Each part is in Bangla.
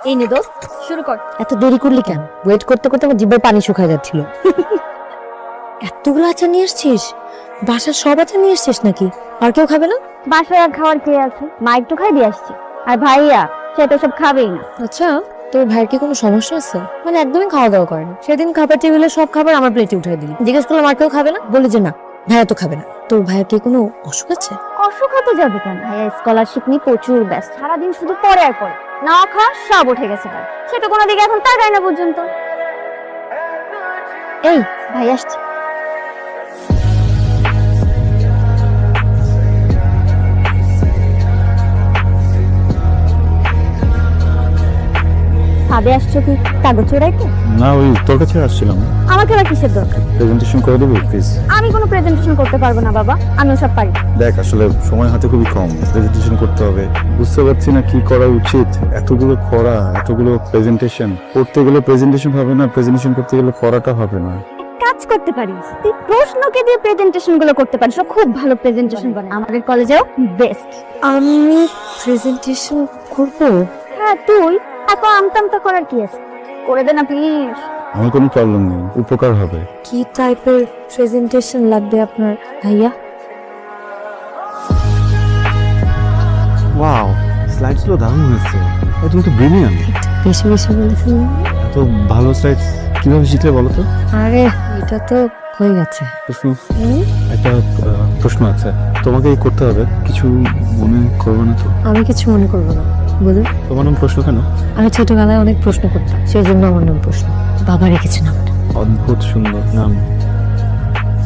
এই নে দোস্ত, শুরু কর। এত দেরি করলি কেন? ওয়েট করতে করতে আমার জিভে পানি শুকায় যাচ্ছিল। এতগুলো আচার নিয়ে এসছিস? বাসার সব আচার নিয়ে এসছিস নাকি? আর কেউ খাবে না? বাসায় আর খাওয়ার কে আছে? মা একটু খাই দিয়ে আসছি। আর ভাইয়া সে তো সব খাবেই না। আচ্ছা, তোর ভাইয়ের কি কোনো সমস্যা আছে? মানে একদমই খাওয়া দাওয়া করে না। সেদিন খাবার টেবিলে সব খাবার আমার প্লেটে উঠাই দিলি। জিজ্ঞেস করলাম আর কেউ খাবে না, বলে যে না ভাইয়া তো খাবে না। তোর ভাইয়ের কি কোনো অসুখ আছে? অসুখ হতে যাবে কেন? ভাইয়া স্কলারশিপ নিয়ে প্রচুর ব্যস্ত, সারাদিন শুধু পড়ে আর পড়ে। না খাওয়া সব উঠে গেছে তার। সেটা কোনো দিকে এখন তাকায় না পর্যন্ত। এই ভাই আসছে। ছাদে আসছো কি কাগজ চোরাইতে? না, ওই তোর কাছে আসছিলাম। আমাকে আবার কিসের দরকার? প্রেজেন্টেশন করে দেবো প্লিজ? আমি কোনো প্রেজেন্টেশন করতে পারবো না বাবা, আমিও সব পারি। দেখ, আসলে সময় হাতে খুবই কম, প্রেজেন্টেশন করতে হবে। বুঝতে পারছি না কি করা উচিত। এতগুলো খরা, এতগুলো প্রেজেন্টেশন করতে গেলে প্রেজেন্টেশন হবে না, প্রেজেন্টেশন করতে গেলে খরাটা হবে না। কাজ করতে পারিস, তুই প্রশ্নকে দিয়ে প্রেজেন্টেশন গুলো করতে পারিস। ও খুব ভালো প্রেজেন্টেশন করে, আমাদের কলেজেও বেস্ট। আমি প্রেজেন্টেশন করব? হ্যাঁ তুই এত আমতামতা করার কি আছে? করে দে না প্লিজ। আমার কোনো প্রবলেম নেই, উপকার হবে। কি টাইপের প্রেজেন্টেশন লাগবে আপনার ভাইয়া? ওয়াও, স্লাইডসগুলো দারুণ হয়েছে। তুমি তো ব্রিলিয়ান্ট। বেশি বেশি বলেছেন। এত ভালো স্লাইডস কিভাবে শিখলে বলো তো? আরে এটা তো হয়ে গেছে। প্রশ্ন, একটা প্রশ্ন আছে, তোমাকে করতে হবে। কিছু মনে করবে না তো? আমি কিছু মনে করবো না, বলুন। তোমার নাম প্রশ্ন কেন? আমি ছোটবেলায় অনেক প্রশ্ন করতাম, সেই জন্য আমার নাম প্রশ্ন। বাবা রেখেছে নামটা। অদ্ভুত সুন্দর নাম।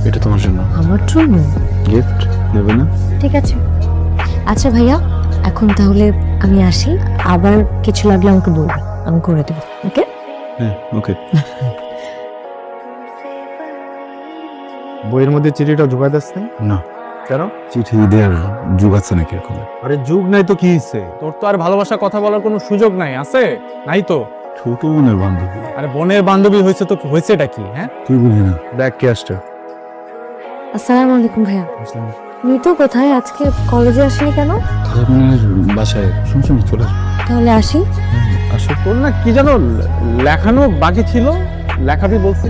এটা তোমার জন্য আমার জন্য গিফট, নেবে না? ঠিক আছে। আচ্ছা ভাইয়া, এখন তাহলে আমি আসি, আবার কিছু লাগলে আমাকে বলবে, আমি করে দেবো। ওকে? হ্যাঁ, ওকে। বইয়ের মধ্যে চিঠিটা ঢুকাই দিচ্ছে না? কেন? চিঠি দেওয়ার যুগ আছে নাকি এখন? আরে যুগ নাই তো কি হইছে? তোর তো আর ভালোবাসা কথা বলার কোনো সুযোগ নাই, আছে? নাই তো। ছোট বোনের বান্ধবী। আরে বোনের বান্ধবী হয়েছে তো হয়েছেটা কি? হ্যাঁ, তুই বুঝি না। দেখ কে আসছে। আসসালামু আলাইকুম ভাইয়া। মিতু কোথায়? আজকে কলেজে আসেনি কেন? ধর্মের বাসায় শুনছি, চলে আসবে। তাহলে আসি। আসো। তোর না কি জানো লেখানো বাকি ছিল, লেখাবি বলছি।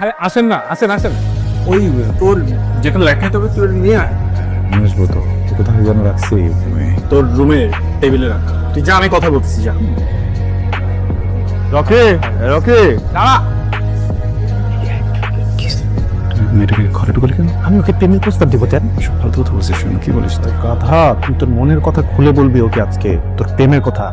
আরে আসেন না, আসেন আসেন। ওই তোর যেটা লেখাইতে হবে তুই নিয়ে আয়। নিয়ে আসবো তো। কোথায় যেন রাখছি। তোর রুমে টেবিলে রাখা। তুই যা, আমি কথা বলতেছি, যা। রকি, রকি, দাঁড়া। মেয়েটাকে ঘরে ঢুকলি কেন? আমি ওকে প্রেমের প্রস্তাব দিব। তেন সব ফালতু কথা বলছিস, শোনো কি বলিস তুই? গাধা, তুই তোর মনের কথা খুলে বলবি ওকে আজকে, তোর প্রেমের কথা।